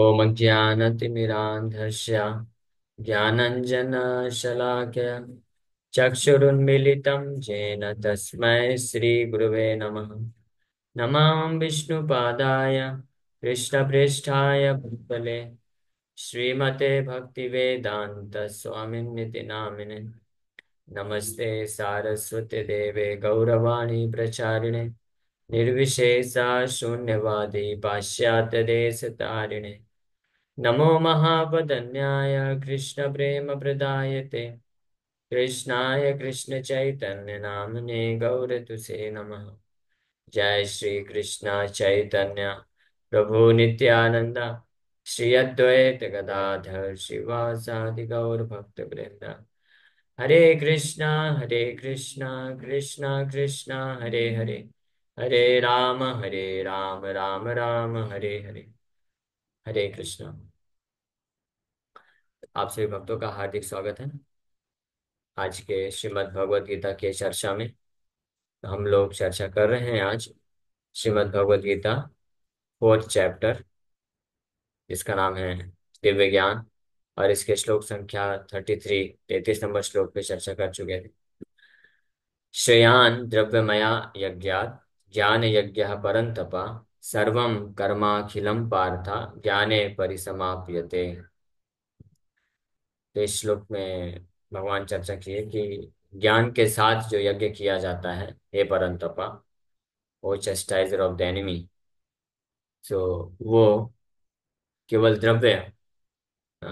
ॐ अज्ञानतिमिरान्धस्य ज्ञानञ्जनशलाकया चक्षुरुन्मीलितं येन तस्मै श्रीगुरुवे नमः। नमामि विष्णुपादाय कृष्णप्रेष्ठाय भूतले श्रीमते भक्तिवेदान्त स्वामिन्निति नामिने। नमस्ते सारस्वती देवे गौरवाणी प्रचारिणे निर्विशेषा शून्यवादी पाश्चात्यदेशतारिणे। नमो महावदन्याय कृष्णप्रेमप्रदायते कृष्णाय कृष्णचैतन्यनाम्ने गौरतुसे नमः। जय श्री कृष्ण चैतन्य प्रभु नित्यानंद श्री अद्वैत गदाधर श्रीवासादि गौर भक्त वृंद। हरे कृष्णा कृष्णा कृष्णा हरे हरे, हरे राम राम राम हरे हरे। हरे कृष्णा। आप सभी भक्तों का हार्दिक स्वागत है आज के श्रीमद् भगवद गीता के चर्चा में। हम लोग चर्चा कर रहे हैं आज श्रीमद् भगवद गीता फोर्थ चैप्टर, जिसका नाम है दिव्य ज्ञान। और इसके श्लोक संख्या 33 नंबर श्लोक पे चर्चा कर चुके थे। श्रेयान् द्रव्यमया यज्ञात् ज्ञान यज्ञ परन्तप सर्वं कर्माखिलं पार्थ ज्ञाने परिसमाप्यते। तो इस श्लोक में भगवान चर्चा की है कि ज्ञान के साथ जो यज्ञ किया जाता है, हे परंतपा, वो चेस्टाइजर ऑफ द एनिमी। सो वो केवल द्रव्य अ,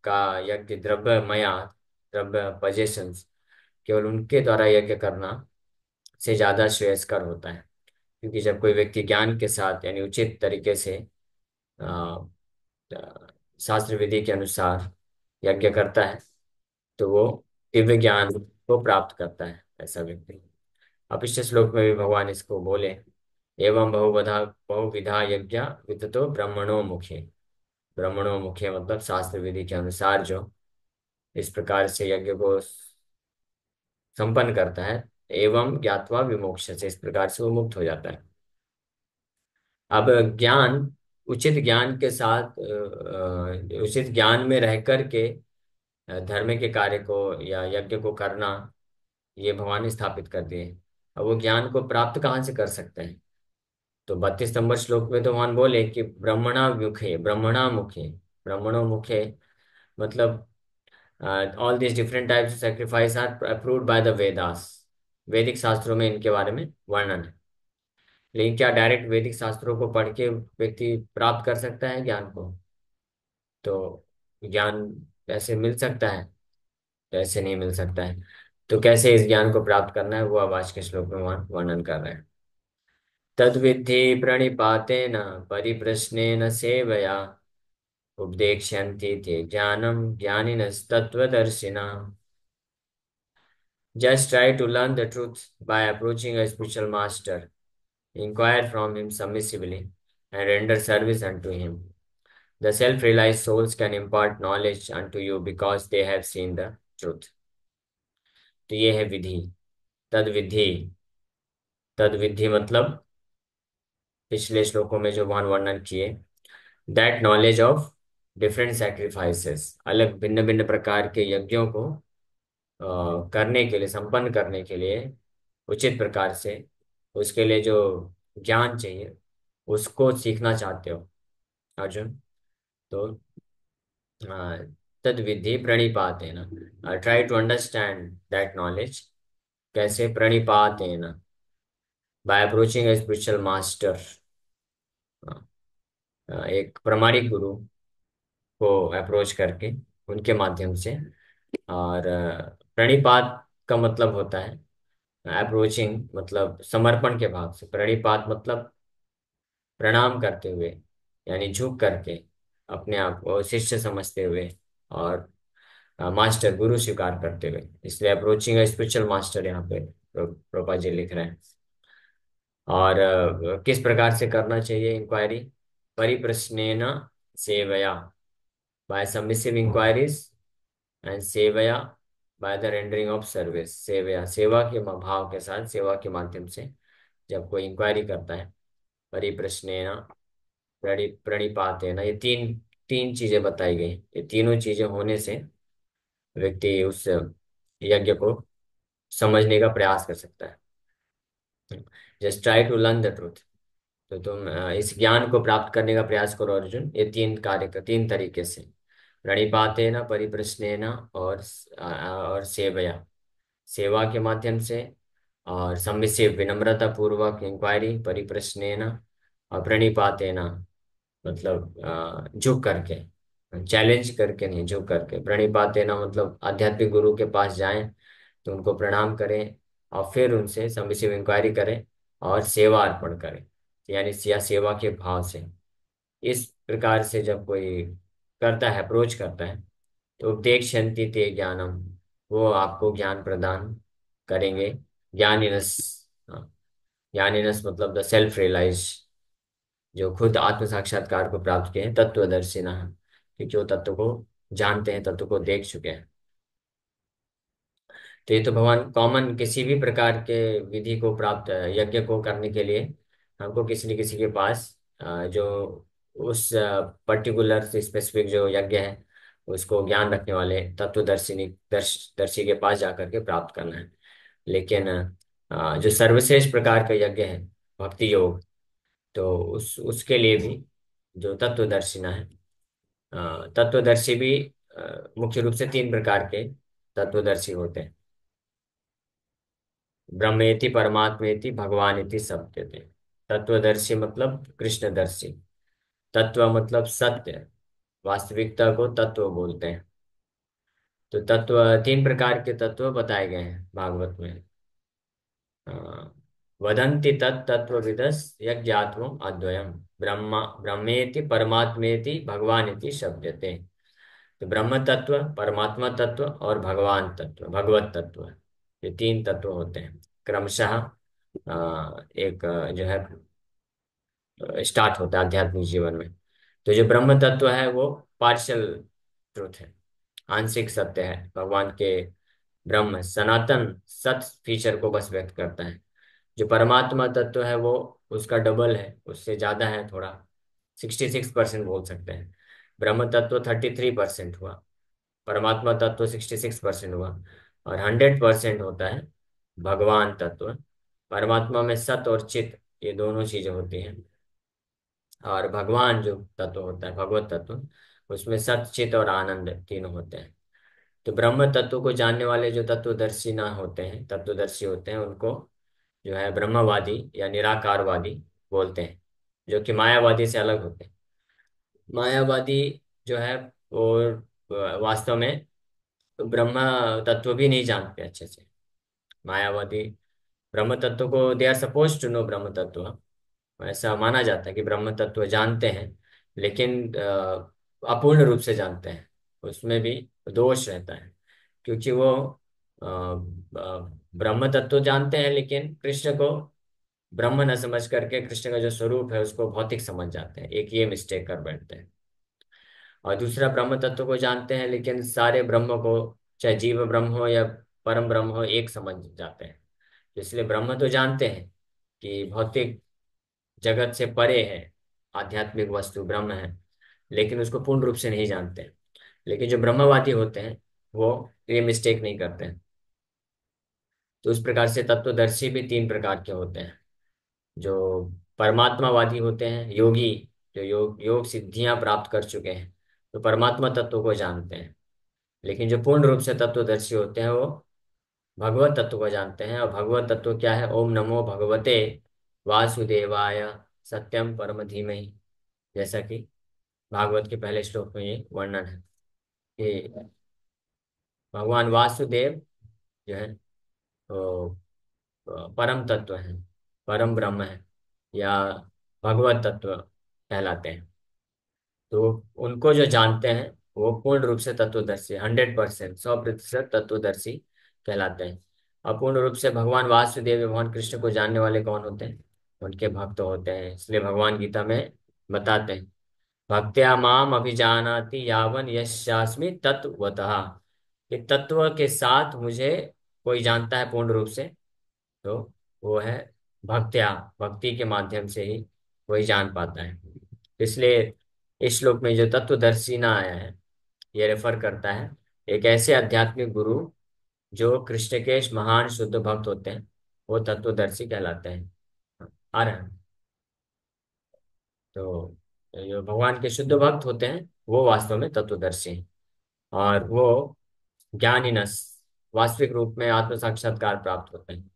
का यज्ञ, द्रव्यमया, द्रव्य पजेशंस, केवल उनके द्वारा यज्ञ करना से ज्यादा श्रेयस्कर होता है। क्योंकि जब कोई व्यक्ति ज्ञान के साथ यानी उचित तरीके से अ, शास्त्र विधि के अनुसार यज्ञ करता है तो वो दिव्य ज्ञान को प्राप्त करता है, ऐसा व्यक्ति। अब पिछले श्लोक में भी भगवान इसको बोले, एवं बहुविधा यज्ञ विततो ब्रह्मणो मुखे। ब्रह्मणो मुखे मतलब शास्त्र विधि के अनुसार जो इस प्रकार से यज्ञ को संपन्न करता है, एवं ज्ञात्वा विमोक्ष से, इस प्रकार से वो मुक्त हो जाता है। अब ज्ञान, उचित ज्ञान के साथ उचित ज्ञान में रह करके धर्म के कार्य को या यज्ञ को करना, ये भगवान ने स्थापित कर दिए। अब वो ज्ञान को प्राप्त कहाँ से कर सकते हैं? तो 32 नंबर श्लोक में तो भगवान बोले कि ब्रह्मणा मुखे, ब्रह्मणा मुखे, ब्रह्मणो मुखे मतलब all this different types of sacrifice are approved by the Vedas. वैदिक शास्त्रों में इनके बारे में वर्णन है। लेकिन क्या डायरेक्ट वैदिक शास्त्रों को पढ़ के व्यक्ति प्राप्त कर सकता है ज्ञान को? तो ज्ञान ऐसे मिल सकता है? तो ऐसे नहीं मिल सकता है। तो कैसे इस ज्ञान को प्राप्त करना है, वो अब आज के श्लोक में वहाँ वर्णन कर रहे हैं। तद्विद्धि प्रणिपातेन परिप्रश्नेन सेवया उपदेक्ष्यन्ति ते ज्ञानं ज्ञानिनस्तत्त्वदर्शिनः। Just try to learn the truth by approaching a spiritual master. Inquire from him submissively and render service unto him. The self-realized souls can impart knowledge unto you because they have seen the truth. तो ये है विधि, तद्विधि। तद्विधि मतलब पिछले श्लोकों में जो भगवान वर्णन किए, that knowledge of different sacrifices, अलग भिन्न भिन्न प्रकार के यज्ञों को करने के लिए, संपन्न करने के लिए उचित प्रकार से, उसके लिए जो ज्ञान चाहिए उसको सीखना चाहते हो अर्जुन। तो तद विधि प्रणिपातेन, try to understand that knowledge. कैसे? प्रणिपातेन, by approaching a spiritual master, एक प्रामाणिक गुरु को अप्रोच करके, उनके माध्यम से। और प्रणिपात का मतलब होता है अप्रोचिंग, मतलब समर्पण के भाव से। प्रणिपात मतलब प्रणाम करते हुए, यानी झुक करके, अपने आप को शिष्य समझते हुए, और मास्टर, गुरु स्वीकार करते हुए। इसलिए अप्रोचिंग स्पिरिचुअल मास्टर यहाँ पे प्रोपा जी लिख रहे हैं। और किस प्रकार से करना चाहिए इंक्वायरी? परिप्रश्नेन सेवया, बाय सबमिसिव इंक्वायरीज, एंड सेवया by the rendering of service. सेवया, सेवा के भाव के साथ, सेवा के माध्यम से जब कोई इंक्वायरी करता है। परिप्रश्नेन, प्रणिपातेन, ये तीन तीन चीजें बताई गई, ये तीनों चीजें होने से व्यक्ति उस यज्ञ को समझने का प्रयास कर सकता है। Just try to learn the truth. तो तुम इस ज्ञान को प्राप्त करने का प्रयास करो अर्जुन, ये तीन तरीके से। प्रणिपातेन, परिप्रश्नेन, और सेवया, सेवा के माध्यम से, और सम्यसे विनम्रता पूर्वक इंक्वायरी, परिप्रश्नेन, और प्रणिपातेन मतलब झुक करके, चैलेंज करके नहीं, झुक करके। प्रणिपातेन मतलब आध्यात्मिक गुरु के पास जाएं तो उनको प्रणाम करें, और फिर उनसे सबमिसिव इंक्वायरी करें, और सेवा अर्पण करें, यानी या सेवा के भाव से। इस प्रकार से जब कोई करता है, अप्रोच करता है, तो उपदेक्षन्ति ते ज्ञानम, वो आपको ज्ञान प्रदान करेंगे। ज्ञानिनस, हाँ, ज्ञानिनस मतलब द सेल्फ रियलाइज, जो खुद आत्म साक्षात्कार को प्राप्त किए हैं, तत्वदर्शिना, क्योंकि वो तत्व को जानते हैं, तत्व को देख चुके हैं। तो ये तो भगवान कॉमन किसी भी प्रकार के विधि को प्राप्त, यज्ञ को करने के लिए हमको किसी न किसी के पास जो उस पर्टिकुलर स्पेसिफिक जो यज्ञ है उसको ज्ञान रखने वाले तत्वदर्शिनी दर्शी के पास जाकर के प्राप्त करना है। लेकिन जो सर्वश्रेष्ठ प्रकार का यज्ञ है भक्ति योग, तो उसके लिए भी जो तत्वदर्शिना है, तत्वदर्शी भी मुख्य रूप से तीन प्रकार के तत्वदर्शी होते हैं। ब्रह्मेति परमात्मेति भगवानिति सत्यते। तत्वदर्शी मतलब कृष्णदर्शी। तत्व मतलब सत्य, वास्तविकता को तत्व बोलते हैं। तो तत्व, तीन प्रकार के तत्व बताए गए हैं भागवत में। अ, वदन्ति तत्तत्वविदस् यज्ञात्मम् अद्वयम्, ब्रह्मा ब्रह्मेति परमात्मेति भगवानिति शब्दते। तो ब्रह्म तत्व, परमात्मा तत्व, और भगवान तत्व, भगवत तत्व, ये तीन तत्व होते हैं क्रमशः। एक जो है स्टार्ट होता है आध्यात्मिक जीवन में। तो जो ब्रह्म तत्व है वो पार्शियल ट्रूथ है, आंशिक सत्य है, भगवान के ब्रह्म सनातन सत फीचर को बस व्यक्त करता है। जो परमात्मा तत्व है वो उसका डबल है, उससे ज्यादा है थोड़ा, 66% बोल सकते हैं। ब्रह्म तत्व 33% हुआ, परमात्मा तत्व 66% हुआ, और 100% होता है भगवान तत्व। परमात्मा में सत और चित, ये दोनों चीजें होती हैं, और भगवान जो तत्व होता है भगवत तत्व, उसमें सत चित और आनंद तीनों होते हैं। तो ब्रह्म तत्व को जानने वाले जो तत्वदर्शी ना होते हैं, तत्वदर्शी होते हैं, उनको जो है ब्रह्मवादी या निराकारवादी बोलते हैं, जो कि मायावादी से अलग होते हैं। मायावादी जो है वो वास्तव में ब्रह्म तत्व भी नहीं जानते अच्छे से। मायावादी ब्रह्म तत्व को, they are suppose to know ब्रह्म तत्व, ऐसा माना जाता है कि ब्रह्म तत्व जानते हैं, लेकिन अपूर्ण रूप से जानते हैं, उसमें भी दोष रहता है। क्योंकि वो ब्रह्म तत्व जानते हैं, लेकिन कृष्ण को ब्रह्म न समझ करके कृष्ण का जो स्वरूप है उसको भौतिक समझ जाते हैं, एक ये मिस्टेक कर बैठते हैं। और दूसरा, ब्रह्म तत्व को जानते हैं लेकिन सारे ब्रह्म को, चाहे जीव ब्रह्म हो या परम ब्रह्म हो, एक समझ जाते हैं। इसलिए ब्रह्म तो जानते हैं कि भौतिक जगत से परे है, आध्यात्मिक वस्तु ब्रह्म है, लेकिन उसको पूर्ण रूप से नहीं जानते हैं। लेकिन जो ब्रह्मवादी होते हैं वो ये मिस्टेक नहीं करते हैं। तो उस प्रकार से तत्वदर्शी भी तीन प्रकार के होते हैं। जो परमात्मावादी होते हैं, योगी, जो योग योग सिद्धियां प्राप्त कर चुके हैं, तो परमात्मा तत्व को जानते हैं। लेकिन जो पूर्ण रूप से तत्वदर्शी होते हैं वो भगवत तत्व को जानते हैं। और भगवत तत्व क्या है? ओम नमो भगवते वासुदेवाय सत्यम परम धीमहि, जैसा कि भागवत के पहले श्लोक में ये वर्णन है कि भगवान वासुदेव जो है वो परम तत्व है, परम ब्रह्म है, या भगवत तत्व कहलाते हैं। तो उनको जो जानते हैं वो पूर्ण रूप से तत्वदर्शी, 100%, 100% तत्वदर्शी कहलाते हैं। अपूर्ण रूप से भगवान वासुदेव या भगवान कृष्ण को जानने वाले कौन होते हैं? उनके भक्त होते हैं। इसलिए भगवान गीता में बताते हैं, भक्त्या माम अभिजानाति यावन यस्यास्मि तत्वतः, कि तत्व के साथ मुझे कोई जानता है पूर्ण रूप से, तो वो है भक्त्या, भक्ति के माध्यम से ही वही जान पाता है। इसलिए इस श्लोक में जो तत्वदर्शी ना आया है, ये रेफर करता है एक ऐसे आध्यात्मिक गुरु जो कृष्ण के महान शुद्ध भक्त होते हैं, वो तत्वदर्शी कहलाते हैं। आ रहा है। तो जो भगवान के शुद्ध भक्त होते हैं वो वास्तव में तत्वदर्शी हैं, और वो ज्ञानीनस वास्तविक रूप में आत्म साक्षात्कार प्राप्त होते हैं।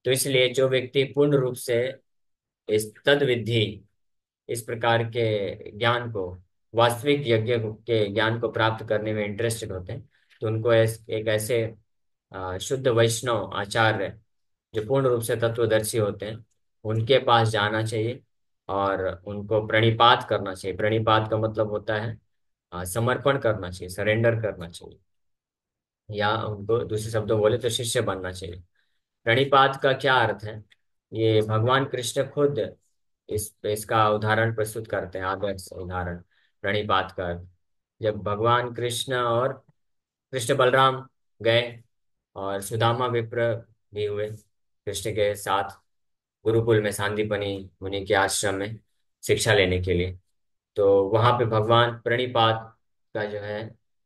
तो इसलिए जो व्यक्ति पूर्ण रूप से इस तद विधि, इस प्रकार के ज्ञान को, वास्तविक यज्ञ के ज्ञान को प्राप्त करने में इंटरेस्टेड होते हैं, तो उनको एक ऐसे शुद्ध वैष्णव आचार्य जो पूर्ण रूप से तत्वदर्शी होते हैं उनके पास जाना चाहिए, और उनको प्रणिपात करना चाहिए। प्रणिपात का मतलब होता है समर्पण करना चाहिए, सरेंडर करना चाहिए, या उनको दूसरे शब्दों बोले तो शिष्य बनना चाहिए। प्रणिपात का क्या अर्थ है, ये भगवान कृष्ण खुद इसका उदाहरण प्रस्तुत करते हैं, आदर्श उदाहरण प्रणिपात का अर्थ। जब भगवान कृष्ण और कृष्ण बलराम गए, और सुदामा विप्र भी हुए कृष्ण के साथ गुरुकुल में, सांदीपनि मुनि के आश्रम में शिक्षा लेने के लिए, तो वहां पे भगवान प्रणिपात का जो है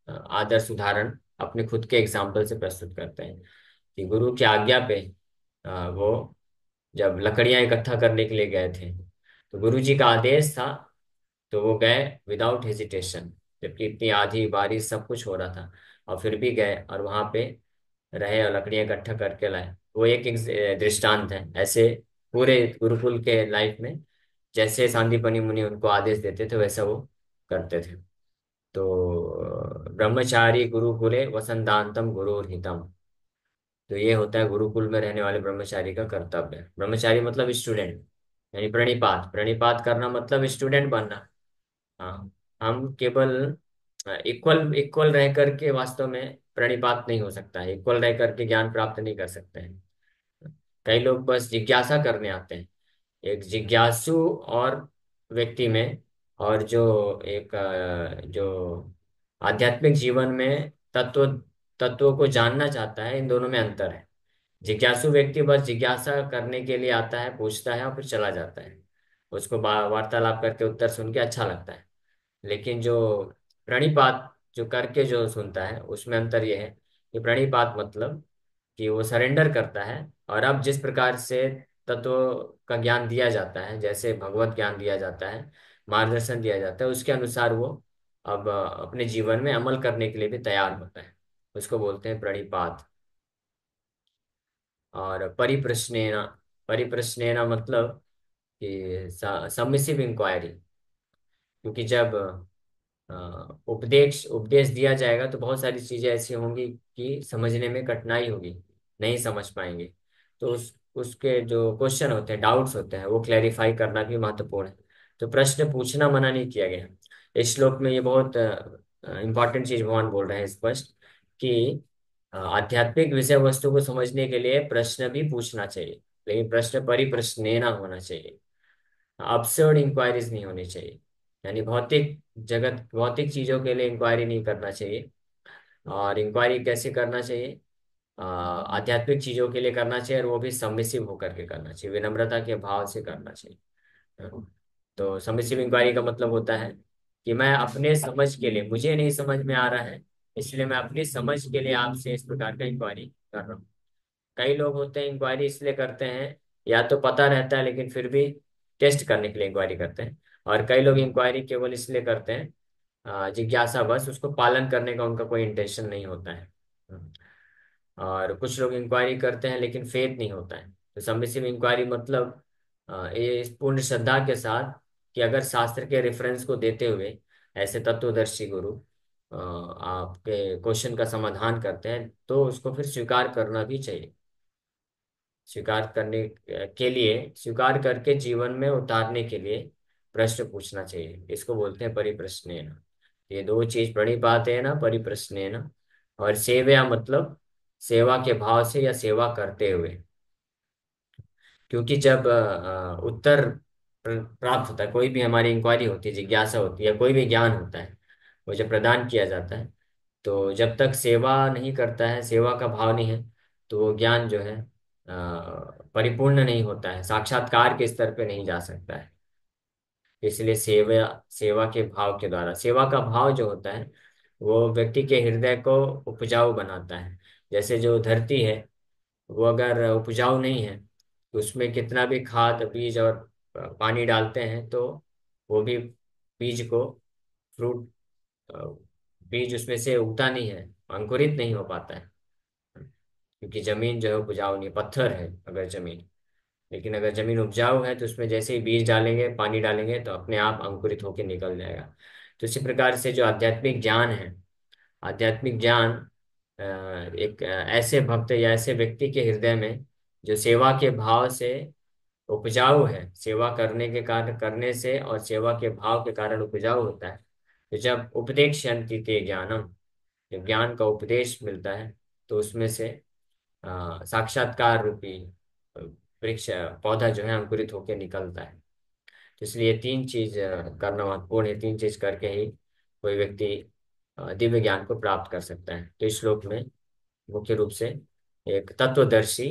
आदर्श उदाहरण अपने खुद के एग्जाम्पल से प्रस्तुत करते हैं कि गुरु की आज्ञा पे वो जब लकड़ियां इकट्ठा करने के लिए गए थे, तो गुरु जी का आदेश था, तो वो गए विदाउट हेजिटेशन, जबकि इतनी आधी बारिश सब कुछ हो रहा था, और फिर भी गए और वहां पे रहे और लकड़ियां इकट्ठा करके लाए। वो एक दृष्टांत है। ऐसे पूरे गुरुकुल के लाइफ में जैसे सांदीपनि मुनि उनको आदेश देते थे वैसा वो करते थे। तो ब्रह्मचारी गुरुकुले वसंतांतम गुरुर्हितम, तो ये होता है गुरुकुल में रहने वाले ब्रह्मचारी का कर्तव्य। ब्रह्मचारी मतलब स्टूडेंट, यानी प्रणिपात, प्रणिपात करना मतलब स्टूडेंट बनना। हाँ, हम केवल इक्वल इक्वल रह करके वास्तव में प्रणिपात नहीं हो सकता है, इक्वल रह करके ज्ञान प्राप्त नहीं कर सकते हैं। कई लोग बस जिज्ञासा करने आते हैं। एक जिज्ञासु और व्यक्ति में, और जो एक जो आध्यात्मिक जीवन में तत्वों को जानना चाहता है, इन दोनों में अंतर है। जिज्ञासु व्यक्ति बस जिज्ञासा करने के लिए आता है, पूछता है और फिर चला जाता है। उसको वार्तालाप करके उत्तर सुन के अच्छा लगता है। लेकिन जो प्रणिपात जो करके जो सुनता है, उसमें अंतर यह है कि प्रणिपात मतलब कि वो सरेंडर करता है, और अब जिस प्रकार से तत्व का ज्ञान दिया जाता है, जैसे भगवत ज्ञान दिया जाता है, मार्गदर्शन दिया जाता है, उसके अनुसार वो अब अपने जीवन में अमल करने के लिए भी तैयार होता है। उसको बोलते हैं प्रणिपात। और परिप्रश्नेना, परिप्रश्नेना मतलब कि सबमिसिव इंक्वायरी। क्योंकि जब उपदेश उपदेश दिया जाएगा तो बहुत सारी चीजें ऐसी होंगी कि समझने में कठिनाई होगी, नहीं समझ पाएंगे। तो उसके जो क्वेश्चन होते हैं, डाउट्स होते हैं, वो क्लैरिफाई करना भी महत्वपूर्ण है। तो प्रश्न पूछना मना नहीं किया गया। इस श्लोक में ये बहुत इंपॉर्टेंट चीज भगवान बोल रहे हैं स्पष्ट, कि आध्यात्मिक विषय वस्तु को समझने के लिए प्रश्न भी पूछना चाहिए, लेकिन प्रश्न परिप्रश्नेना होना चाहिए। अपसर्ड इंक्वायरीज नहीं होनी चाहिए। यानी भौतिक जगत, भौतिक चीजों के लिए इंक्वायरी नहीं करना चाहिए। और इंक्वायरी कैसे करना चाहिए, आध्यात्मिक चीजों के लिए करना चाहिए, और वो भी सबमिसिव होकर के करना चाहिए, विनम्रता के भाव से करना चाहिए। तो सबमिसिव इंक्वायरी का मतलब होता है कि मैं अपने समझ के लिए, मुझे नहीं समझ में आ रहा है, इसलिए मैं अपनी समझ के लिए आपसे इस प्रकार का इंक्वायरी कर रहा हूँ। कई लोग होते हैं इंक्वायरी इसलिए करते हैं, या तो पता रहता है लेकिन फिर भी टेस्ट करने के लिए इंक्वायरी करते हैं। और कई लोग इंक्वायरी केवल इसलिए करते हैं जिज्ञासा, बस उसको पालन करने का उनका कोई इंटेंशन नहीं होता है। और कुछ लोग इंक्वायरी करते हैं लेकिन फेथ नहीं होता है। तो सबमिसिव इंक्वायरी मतलब ये इस पूर्ण श्रद्धा के साथ कि अगर शास्त्र के रेफरेंस को देते हुए ऐसे तत्वदर्शी गुरु आपके क्वेश्चन का समाधान करते हैं, तो उसको फिर स्वीकार करना भी चाहिए। स्वीकार करने के लिए, स्वीकार करके जीवन में उतारने के लिए प्रश्न पूछना चाहिए। इसको बोलते हैं परिप्रश्नेन। ये दो चीज प्रणिपातेन परिप्रश्नेन। और सेवया मतलब सेवा के भाव से या सेवा करते हुए। क्योंकि जब उत्तर प्राप्त होता है, कोई भी हमारी इंक्वायरी होती है, जिज्ञासा होती है, कोई भी ज्ञान होता है, वो जब प्रदान किया जाता है, तो जब तक सेवा नहीं करता है, सेवा का भाव नहीं है, तो वो ज्ञान जो है परिपूर्ण नहीं होता है, साक्षात्कार के स्तर पे नहीं जा सकता है। इसलिए सेवा सेवा के भाव के द्वारा, सेवा का भाव जो होता है वो व्यक्ति के हृदय को उपजाऊ बनाता है। जैसे जो धरती है वो अगर उपजाऊ नहीं है तो उसमें कितना भी खाद बीज और पानी डालते हैं तो वो भी बीज को फ्रूट बीज उसमें से उगता नहीं है, अंकुरित नहीं हो पाता है, क्योंकि जमीन जो है उपजाऊ नहीं, पत्थर है अगर जमीन। लेकिन अगर जमीन उपजाऊ है तो उसमें जैसे ही बीज डालेंगे पानी डालेंगे तो अपने आप अंकुरित होकर निकल जाएगा। तो इसी प्रकार से जो आध्यात्मिक ज्ञान है, आध्यात्मिक ज्ञान एक ऐसे भक्त या ऐसे व्यक्ति के हृदय में जो सेवा के भाव से उपजाऊ है, सेवा करने के कारण करने से और सेवा के भाव के कारण उपजाऊ होता है। तो जब उपदेक्ष्यन्ति ते ज्ञानम, जब ज्ञान का उपदेश मिलता है तो उसमें से साक्षात्कार रूपी वृक्ष पौधा जो है अंकुरित होकर निकलता है। तो इसलिए तीन चीज करना महत्वपूर्ण है। तीन चीज करके ही कोई व्यक्ति दिव्य ज्ञान को प्राप्त कर सकता है। तो इस श्लोक में मुख्य रूप से एक तत्वदर्शी,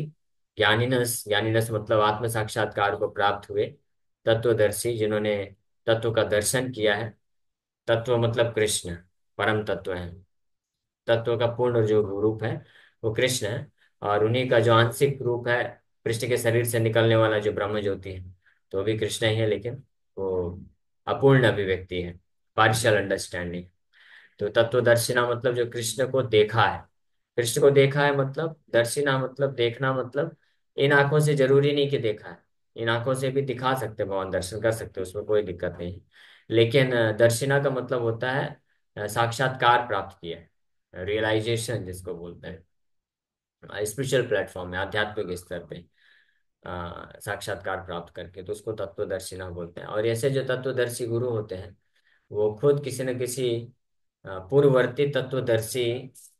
ज्ञानीनस, ज्ञानीनस मतलब आत्म साक्षात्कार को प्राप्त हुए तत्वदर्शी, जिन्होंने तत्व का दर्शन किया है। तत्व मतलब कृष्ण, परम तत्व है। तत्व का पूर्ण जो रूप है वो कृष्ण है, और उन्हीं का जो आंशिक रूप है कृष्ण के शरीर से निकलने वाला जो ब्रह्म ज्योति है तो वो भी कृष्ण ही है, लेकिन वो अपूर्ण अभिव्यक्ति है, पार्शियल अंडरस्टैंडिंग। तो तत्वदर्शिना मतलब जो कृष्ण को देखा है। कृष्ण को देखा है मतलब, दर्शिना मतलब देखना, मतलब इन आंखों से जरूरी नहीं कि देखा है, इन आंखों से भी दिखा सकते हैं, भगवान दर्शन कर सकते हैं, उसमें कोई दिक्कत नहीं है। लेकिन दर्शिना का मतलब होता है साक्षात्कार प्राप्त किया है, रियलाइजेशन जिसको बोलते हैं, स्पिरिचुअल प्लेटफॉर्म में, आध्यात्मिक स्तर पे साक्षात्कार प्राप्त करके, तो उसको तत्वदर्शिना बोलते हैं। और ऐसे जो तत्वदर्शी गुरु होते हैं वो खुद किसी न किसी पूर्ववर्ती तत्वदर्शी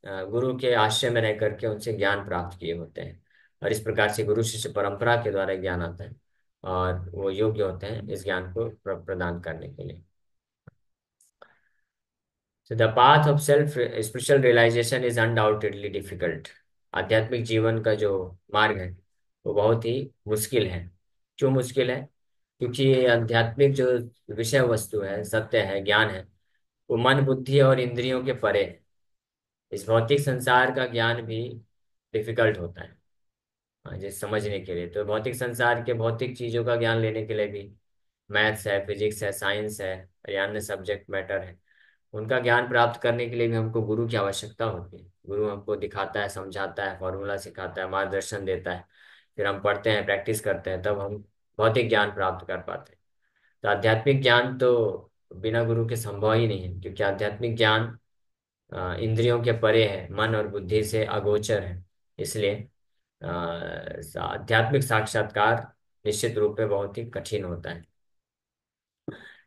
गुरु के आश्रय में रह करके उनसे ज्ञान प्राप्त किए होते हैं। और इस प्रकार से गुरु शिष्य परंपरा के द्वारा ज्ञान आता है और वो योग्य होते हैं इस ज्ञान को प्रदान करने के लिए। So the path of self spiritual realization is undoubtedly difficult. आध्यात्मिक जीवन का जो मार्ग है वो बहुत ही मुश्किल है। क्यों मुश्किल है? क्योंकि ये आध्यात्मिक जो विषय वस्तु है, सत्य है, ज्ञान है, वो मन बुद्धि और इंद्रियों के परे है। इस भौतिक संसार का ज्ञान भी डिफिकल्ट होता है, जिस समझने के लिए। तो भौतिक संसार के भौतिक चीजों का ज्ञान लेने के लिए भी मैथ्स है, फिजिक्स है, साइंस है या अन्य सब्जेक्ट मैटर है, उनका ज्ञान प्राप्त करने के लिए भी हमको गुरु की आवश्यकता होती है। गुरु हमको दिखाता है, समझाता है, फॉर्मूला सिखाता है, मार्गदर्शन देता है, फिर हम पढ़ते हैं, प्रैक्टिस करते हैं, तब हम भौतिक ज्ञान प्राप्त कर पाते हैं। तो आध्यात्मिक ज्ञान तो बिना गुरु के संभव ही नहीं है, क्योंकि आध्यात्मिक ज्ञान इंद्रियों के परे है, मन और बुद्धि से अगोचर है। इसलिए आध्यात्मिक साक्षात्कार निश्चित रूप में बहुत ही कठिन होता है।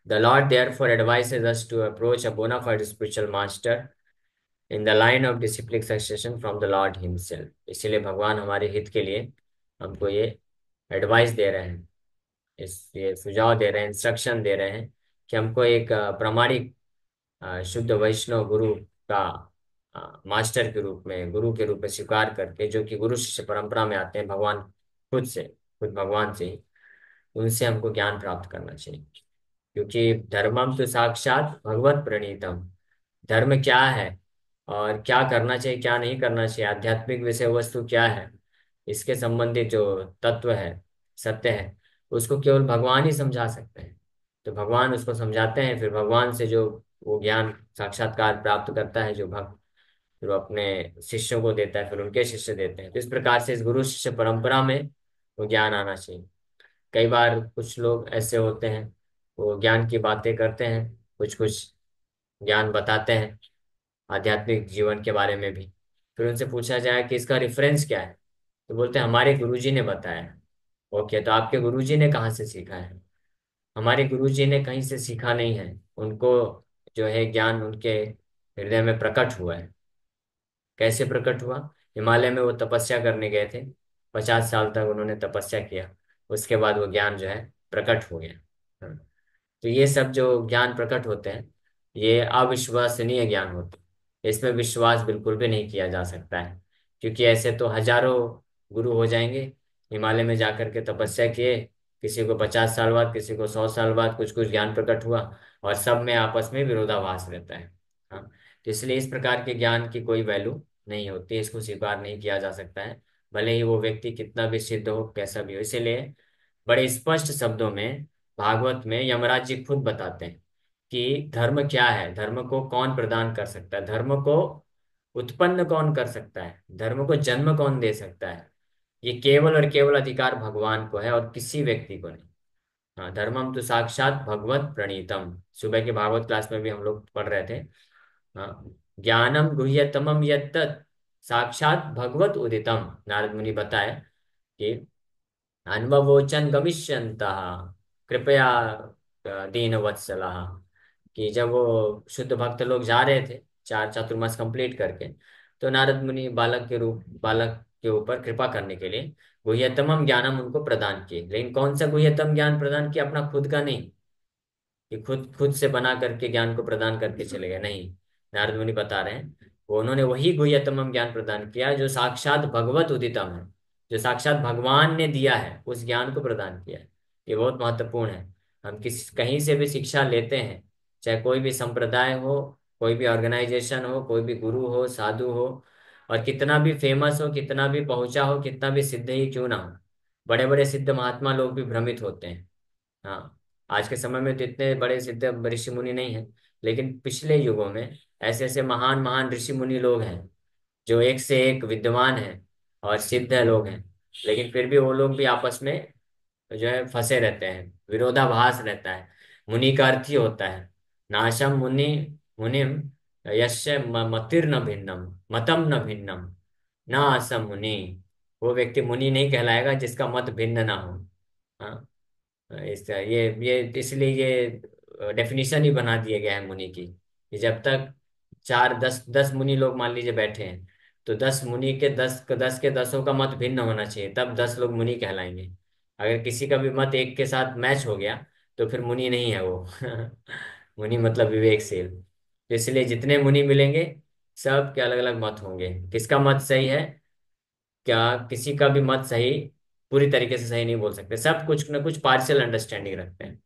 The Lord therefore advises us to approach a bona fide spiritual master in the line of disciplic succession from the Lord Himself. इसीलिए भगवान हमारे हित के लिए हमको ये एडवाइस दे रहे हैं, ये सुझाव दे रहे हैं, इंस्ट्रक्शन दे रहे हैं कि हमको एक प्रामाणिक शुद्ध वैष्णव गुरु का मास्टर के रूप में, गुरु के रूप में स्वीकार करके, जो कि गुरु शिष्य परंपरा में आते हैं, भगवान खुद से, खुद भगवान से ही, उनसे हमको ज्ञान प्राप्त करना चाहिए। क्योंकि धर्मम तो साक्षात भगवत प्रणीतम, धर्म क्या है और क्या करना चाहिए क्या नहीं करना चाहिए, आध्यात्मिक विषय वस्तु क्या है, इसके संबंधित जो तत्व है, सत्य है, उसको केवल भगवान ही समझा सकते हैं। तो भगवान उसको समझाते हैं, फिर भगवान से जो वो ज्ञान साक्षात्कार प्राप्त करता है जो भक्त, फिर वो अपने शिष्यों को देता है, फिर उनके शिष्य देते हैं। तो इस प्रकार से इस गुरु शिष्य परंपरा में वो ज्ञान आना चाहिए। कई बार कुछ लोग ऐसे होते हैं, वो ज्ञान की बातें करते हैं, कुछ कुछ ज्ञान बताते हैं आध्यात्मिक जीवन के बारे में भी, फिर उनसे पूछा जाए कि इसका रेफरेंस क्या है, तो बोलते हैं हमारे गुरुजी ने बताया। ओके, तो आपके गुरुजी ने कहाँ से सीखा है? हमारे गुरुजी ने कहीं से सीखा नहीं है, उनको जो है ज्ञान उनके हृदय में प्रकट हुआ है। कैसे प्रकट हुआ? हिमालय में वो तपस्या करने गए थे, 50 साल तक उन्होंने तपस्या किया, उसके बाद वो ज्ञान जो है प्रकट हो गया। हाँ। तो ये सब जो ज्ञान प्रकट होते हैं ये अविश्वसनीय ज्ञान होते हैं, इसमें विश्वास बिल्कुल भी नहीं किया जा सकता है। क्योंकि ऐसे तो हजारों गुरु हो जाएंगे, हिमालय में जाकर के तपस्या किए, किसी को 50 साल बाद, किसी को 100 साल बाद कुछ कुछ ज्ञान प्रकट हुआ, और सब में आपस में विरोधाभास रहता है। हाँ, तो इसलिए इस प्रकार के ज्ञान की कोई वैल्यू नहीं होती, इसको स्वीकार नहीं किया जा सकता है, भले ही वो व्यक्ति कितना भी सिद्ध हो, कैसा भी हो। इसीलिए बड़े स्पष्ट शब्दों में भागवत में यमराज जी खुद बताते हैं कि धर्म क्या है, धर्म को कौन प्रदान कर सकता है, धर्म को उत्पन्न कौन कर सकता है, धर्म को जन्म कौन दे सकता है। ये केवल और केवल अधिकार भगवान को है और किसी व्यक्ति को नहीं। हाँ, धर्मम तो साक्षात भगवत प्रणीतम, सुबह के भागवत क्लास में भी हम लोग पढ़ रहे थे। हाँ, ज्ञानम गुह्यतमम यत्तत् साक्षात भगवत उदितम, नारद मुनि बताए कि अनुभवोचन गमिष्यन्तः कृपया दीन वत्सलाः, कि जब वो शुद्ध भक्त लोग जा रहे थे चार चातुर्मास कंप्लीट करके, तो नारद मुनि बालक के ऊपर कृपा करने के लिए गुह्यतमम ज्ञानम उनको प्रदान किए। लेकिन कौन सा गुह्यतम ज्ञान प्रदान किया, अपना खुद का नहीं कि खुद खुद से बना करके ज्ञान को प्रदान करके चले गए, नहीं। नारद मुनि बता रहे हैं वो उन्होंने वही गुह्यतमम ज्ञान प्रदान किया जो साक्षात भगवत उदितम है, जो साक्षात भगवान ने दिया है, उस ज्ञान को प्रदान किया है। ये बहुत महत्वपूर्ण है। हम किस कहीं से भी शिक्षा लेते हैं, चाहे कोई भी संप्रदाय हो, कोई भी ऑर्गेनाइजेशन हो, कोई भी गुरु हो, साधु हो, और कितना भी फेमस हो, कितना भी पहुंचा हो, कितना भी सिद्ध ही क्यों ना हो, बड़े बड़े सिद्ध महात्मा लोग भी भ्रमित होते हैं। हाँ, आज के समय में तो इतने बड़े सिद्ध ऋषि मुनि नहीं है, लेकिन पिछले युगों में ऐसे ऐसे महान महान ऋषि मुनि लोग हैं जो एक से एक विद्वान हैं और सिद्ध लोग हैं। लेकिन फिर भी वो लोग भी आपस में जो है फंसे रहते हैं, विरोधाभास रहता है। मुनि का अर्थ ही होता है नाशम मुनि मुनिम यस्य मतिर्न भिन्नम मतम न भिन्नम न आसम मुनि। वो व्यक्ति मुनि नहीं कहलाएगा जिसका मत भिन्न ना हो। हाँ, इस ये इसलिए ये डेफिनेशन ही बना दिया गया है मुनि की, कि जब तक चार दस दस मुनि लोग मान लीजिए बैठे हैं, तो 10 मुनि के 10 के 10 का मत भिन्न होना चाहिए, तब 10 लोग मुनि कहलाएंगे। अगर किसी का भी मत एक के साथ मैच हो गया तो फिर मुनि नहीं है वो। मुनि मतलब विवेकशील। तो इसलिए जितने मुनि मिलेंगे सब के अलग अलग मत होंगे, किसका मत सही है, क्या किसी का भी मत सही पूरी तरीके से सही नहीं बोल सकते, सब कुछ ना कुछ पार्शियल अंडरस्टैंडिंग रखते हैं।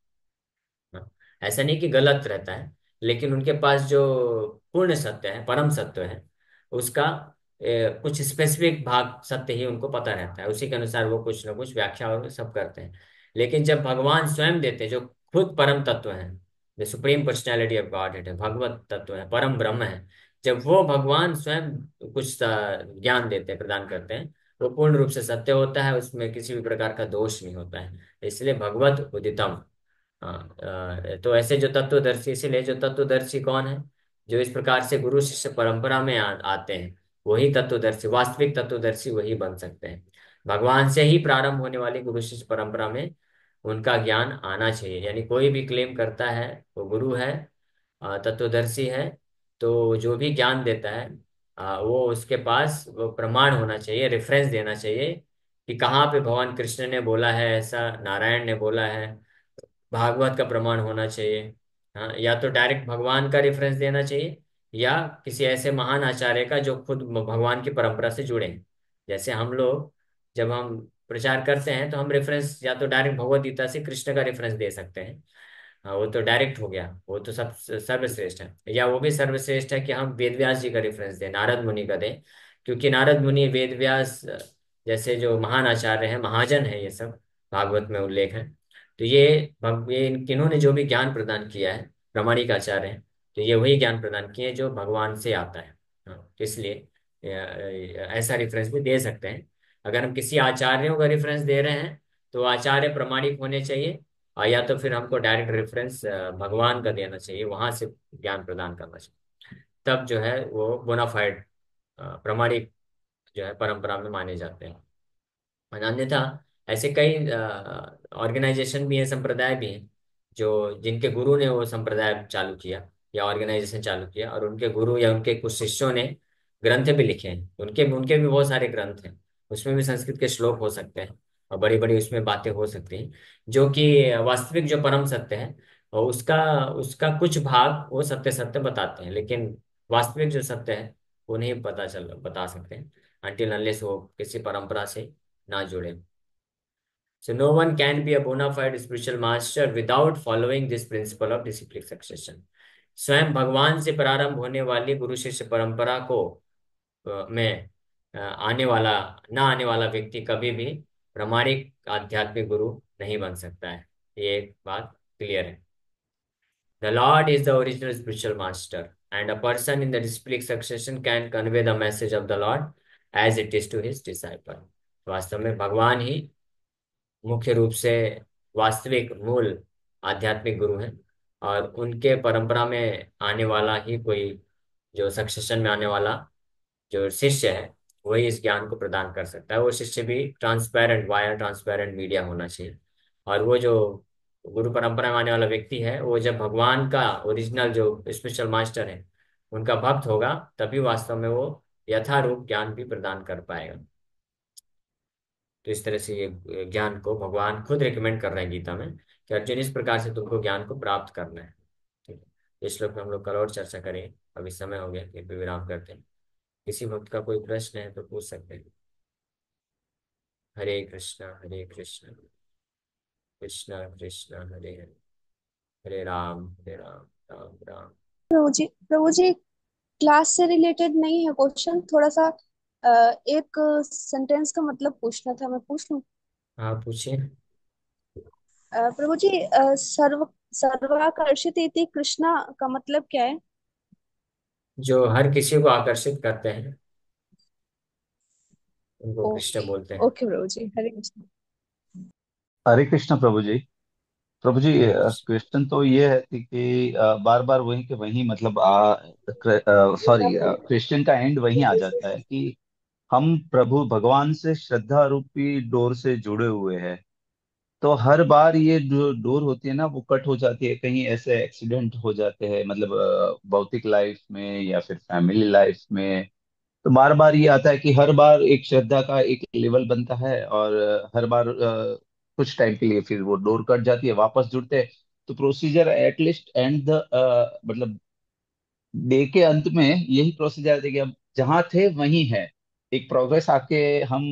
हाँ, ऐसा नहीं कि गलत रहता है, लेकिन उनके पास जो पूर्ण सत्य है, परम सत्य है, उसका कुछ स्पेसिफिक भाग सत्य ही उनको पता रहता है, उसी के अनुसार वो कुछ ना कुछ व्याख्या और सब करते हैं। लेकिन जब भगवान स्वयं देते हैं, जो खुद परम तत्व है, जो सुप्रीम पर्सनैलिटी ऑफ गॉड है, भगवत तत्व है, परम ब्रह्म है, जब वो भगवान स्वयं कुछ ज्ञान देते हैं, प्रदान करते हैं, वो पूर्ण रूप से सत्य होता है, उसमें किसी भी प्रकार का दोष नहीं होता है। इसलिए भगवत उदितम। हाँ, तो ऐसे जो तत्वदर्शी, इसीलिए जो तत्वदर्शी कौन है, जो इस प्रकार से गुरु शिष्य परंपरा में आते हैं, वही तत्वदर्शी, वास्तविक तत्वदर्शी वही बन सकते हैं। भगवान से ही प्रारंभ होने वाली गुरु शिष्य परंपरा में उनका ज्ञान आना चाहिए। यानी कोई भी क्लेम करता है वो गुरु है, तत्वदर्शी है, तो जो भी ज्ञान देता है वो उसके पास वो प्रमाण होना चाहिए, रेफरेंस देना चाहिए कि कहाँ पे भगवान कृष्ण ने बोला है, ऐसा नारायण ने बोला है, भागवत का प्रमाण होना चाहिए। हाँ, या तो डायरेक्ट भगवान का रेफरेंस देना चाहिए, या किसी ऐसे महान आचार्य का जो खुद भगवान की परंपरा से जुड़े हैं। जैसे हम लोग जब हम प्रचार करते हैं तो हम रेफरेंस या तो डायरेक्ट भगवत गीता से कृष्ण का रेफरेंस दे सकते हैं। हाँ, वो तो डायरेक्ट हो गया, वो तो सब सर्वश्रेष्ठ है। या वो भी सर्वश्रेष्ठ है कि हम वेद व्यास जी का रेफरेंस दें, नारद मुनि का दें, क्योंकि नारद मुनि, वेद व्यास जैसे जो महान आचार्य हैं, महाजन है ये सब, भागवत में उल्लेख है। तो ये इन्होंने जो भी ज्ञान प्रदान किया है, प्रामाणिक आचार्य हैं, तो ये वही ज्ञान प्रदान किए जो भगवान से आता है। हाँ, तो इसलिए ऐसा रेफरेंस भी दे सकते हैं। अगर हम किसी आचार्यों का रेफरेंस दे रहे हैं तो आचार्य प्रामाणिक होने चाहिए, या तो फिर हमको डायरेक्ट रेफरेंस भगवान का देना चाहिए, वहां से ज्ञान प्रदान करना चाहिए, तब जो है वो बोनाफाइड प्रामाणिक जो है परंपरा में माने जाते हैं। और अन्यथा ऐसे कई ऑर्गेनाइजेशन भी हैं, संप्रदाय भी हैं, जो जिनके गुरु ने वो संप्रदाय चालू किया या ऑर्गेनाइजेशन चालू किया, और उनके गुरु या उनके कुछ शिष्यों ने ग्रंथ भी लिखे हैं, उनके उनके भी बहुत सारे ग्रंथ हैं, उसमें भी संस्कृत के श्लोक हो सकते हैं और बड़ी बड़ी उसमें बातें हो सकती हैं, जो कि वास्तविक जो परम सत्य है, और उसका उसका कुछ भाग वो सत्य सत्य बताते हैं, लेकिन वास्तविक जो सत्य है वो नहीं बता सकते हैं, अनटिल अनलेस वो किसी परंपरा से ना जुड़े। So no one can be a bona fide spiritual master without following this principle of disciplic succession. स्वयं भगवान से प्रारंभ होने वाली गुरु शिष्य परंपरा को में आने वाला व्यक्ति कभी भी प्रामाणिक आध्यात्मिक गुरु नहीं बन सकता है। ये एक बात क्लियर है। The Lord is the original spiritual master, and a person in the disciplic succession can convey the message of the Lord as it is to his disciple. वास्तव में भगवान ही मुख्य रूप से वास्तविक मूल आध्यात्मिक गुरु हैं, और उनके परंपरा में आने वाला ही कोई, जो सक्सेशन में आने वाला जो शिष्य है, वही इस ज्ञान को प्रदान कर सकता है। वो शिष्य भी ट्रांसपेरेंट, वाया ट्रांसपेरेंट मीडिया होना चाहिए। और वो जो गुरु परंपरा में आने वाला व्यक्ति है, वो जब भगवान का ओरिजिनल जो स्पिरिचुअल मास्टर है उनका भक्त होगा, तभी वास्तव में वो यथारूप ज्ञान भी प्रदान कर पाएगा। तो इस तरह से ये ज्ञान को भगवान खुद रिकमेंड कर रहे हैं गीता में कि अर्जुन, इस प्रकार से तुमको ज्ञान को प्राप्त करना है। ठीक है, इस श्लोक में हम लोग कल और चर्चा करें। अभी समय हो गया, फिर भी विराम करते हैं। किसी भक्त का कोई प्रश्न है तो पूछ सकते हैं। हरे कृष्णा हरे कृष्णा, कृष्णा कृष्णा हरे हरे, हरे राम राम राम। प्रभु जी, क्लास से रिलेटेड नहीं है क्वेश्चन, थोड़ा सा एक सेंटेंस का मतलब पूछना था, मैं पूछ लूं? हाँ पूछिए। प्रभु जी, सर्वाकर्षित इति कृष्णा का मतलब क्या है? जो हर किसी को आकर्षित करते हैं उनको कृष्ण ओके। बोलते हैं। ओके प्रभु जी, हरे कृष्ण। हरे कृष्ण प्रभु जी। प्रभु जी, हरे कृष्ण। क्वेश्चन तो ये है कि बार बार वही के वही मतलब सॉरी, क्वेश्चन का एंड वही आ जाता है कि हम प्रभु भगवान से श्रद्धा रूपी डोर से जुड़े हुए हैं। तो हर बार ये जो डोर होती है ना, वो कट हो जाती है, कहीं ऐसे एक्सीडेंट हो जाते हैं, मतलब भौतिक लाइफ में या फिर फैमिली लाइफ में। तो बार बार ये आता है कि हर बार एक श्रद्धा का एक लेवल बनता है, और हर बार कुछ टाइम के लिए फिर वो डोर कट जाती है, वापस जुड़ते हैं। तो प्रोसीजर एटलीस्ट एंड द मतलब डे के अंत में यही प्रोसीजर है कि अब जहाँ थे वहीं है। एक प्रोग्रेस आके हम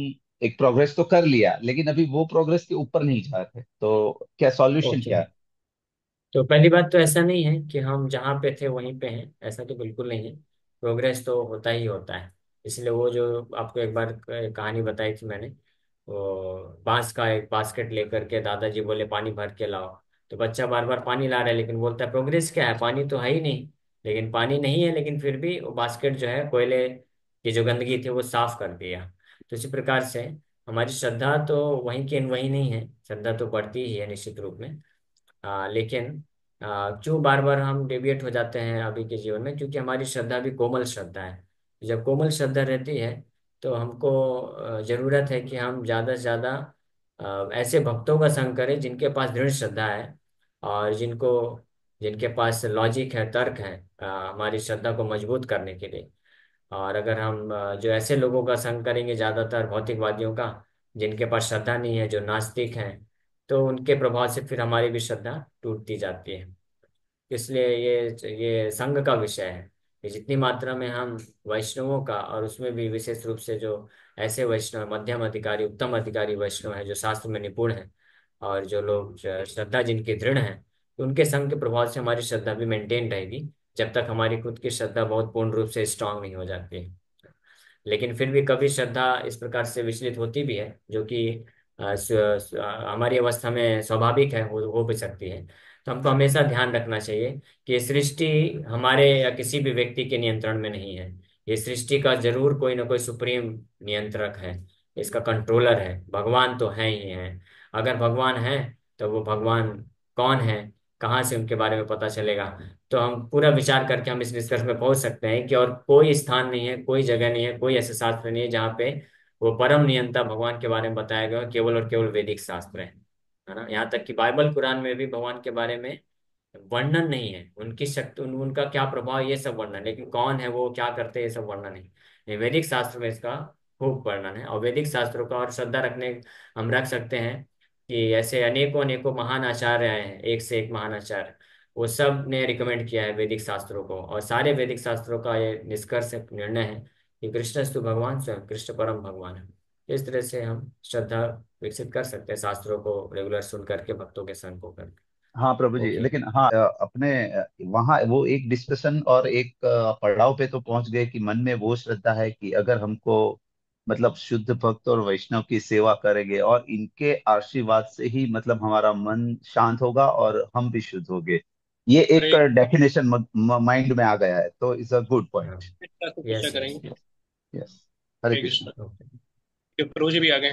एक प्रोग्रेस तो कर लिया, लेकिन अभी वो प्रोग्रेस के ऊपर नहीं जा रहे, तो क्या सॉल्यूशन ओके, क्या है? तो पहली बात तो ऐसा नहीं है कि हम जहाँ पे थे वहीं पे हैं, ऐसा तो बिल्कुल नहीं है। प्रोग्रेस तो होता ही होता है। इसलिए वो जो आपको एक बार कहानी बताई थी मैंने, वो बांस का एक बास्केट लेकर के दादाजी बोले पानी भर के लाओ। तो बच्चा बार बार पानी ला रहा है, लेकिन बोलता है प्रोग्रेस क्या है, पानी तो है ही नहीं। लेकिन पानी नहीं है, लेकिन फिर भी वो बास्केट जो है कोयले की जो गंदगी थी वो साफ कर दिया। तो इसी प्रकार से हमारी श्रद्धा तो वहीं की वहीं नहीं है, श्रद्धा तो बढ़ती ही है निश्चित रूप में। लेकिन क्यों बार बार हम डेविएट हो जाते हैं अभी के जीवन में, क्योंकि हमारी श्रद्धा भी कोमल श्रद्धा है। जब कोमल श्रद्धा रहती है तो हमको जरूरत है कि हम ज़्यादा से ज़्यादा ऐसे भक्तों का संग करें जिनके पास दृढ़ श्रद्धा है, और जिनके पास लॉजिक है, तर्क है हमारी श्रद्धा को मजबूत करने के लिए। और अगर हम जो ऐसे लोगों का संग करेंगे, ज़्यादातर भौतिकवादियों का, जिनके पास श्रद्धा नहीं है, जो नास्तिक हैं, तो उनके प्रभाव से फिर हमारी भी श्रद्धा टूटती जाती है। इसलिए ये संघ का विषय है कि जितनी मात्रा में हम वैष्णवों का, और उसमें भी विशेष रूप से जो ऐसे वैष्णव, मध्यम अधिकारी, उत्तम अधिकारी वैष्णव हैं जो शास्त्र में निपुण हैं, और जो लोग श्रद्धा जिनकी दृढ़ है, तो उनके संघ के प्रभाव से हमारी श्रद्धा भी मेंटेन रहेगी, जब तक हमारी खुद की श्रद्धा बहुत पूर्ण रूप से स्ट्रांग नहीं हो जाती है। लेकिन फिर भी कभी श्रद्धा इस प्रकार से विचलित होती भी है, जो कि हमारी अवस्था में स्वाभाविक है, हो भी सकती है। तो हमको हमेशा ध्यान रखना चाहिए कि ये सृष्टि हमारे या किसी भी व्यक्ति के नियंत्रण में नहीं है। ये सृष्टि का जरूर कोई ना कोई सुप्रीम नियंत्रक है, इसका कंट्रोलर है। भगवान तो है ही है। अगर भगवान है तो वो भगवान कौन है, कहाँ से उनके बारे में पता चलेगा? तो हम पूरा विचार करके हम इस निष्कर्ष में पहुंच सकते हैं कि और कोई स्थान नहीं है, कोई जगह नहीं है, कोई ऐसे शास्त्र नहीं है जहाँ पे वो परम नियंता भगवान के बारे में बताया गया हो। केवल और केवल वैदिक शास्त्र है ना। यहाँ तक कि बाइबल कुरान में भी भगवान के बारे में वर्णन नहीं है, उनकी शक्ति, उनका क्या प्रभाव, ये सब वर्णन, लेकिन कौन है वो, क्या करते हैं, ये सब वर्णन नहीं। ये वैदिक शास्त्र में इसका खूब वर्णन है। और वैदिक शास्त्रों का और श्रद्धा रखने हम रख सकते हैं कि ऐसे अनेकों अनेकों महान आचार्य आए हैं, एक से एक महान आचार्य, वो सब ने रिकमेंड किया है वैदिक शास्त्रों को। और सारे वैदिक शास्त्रों का ये निष्कर्ष निर्णय है कि कृष्णस्तु भगवान स्वयं, कृष्ण परम भगवान है। इस तरह से हम श्रद्धा विकसित कर सकते हैं, शास्त्रों को रेगुलर सुन करके, भक्तों के संग होकर। हाँ प्रभु जी, ओके। लेकिन हाँ अपने वहाँ वो एक डिस्कशन और एक पड़ाव पे तो पहुंच गए कि मन में वो श्रद्धा है कि अगर हमको मतलब शुद्ध भक्त और वैष्णव की सेवा करेंगे और इनके आशीर्वाद से ही मतलब हमारा मन शांत होगा और हम भी शुद्ध होंगे। ये एक हरे डेफिनेशन माइंड में आ गया है, तो इट्स अ गुड हाँ। पॉइंट। कृष्णा तो पूछा यस यस। करेंगे। यस। हरे हरे कृष्ण। कृष्णा। ओके। ये प्रभु जी भी आ गए हैं।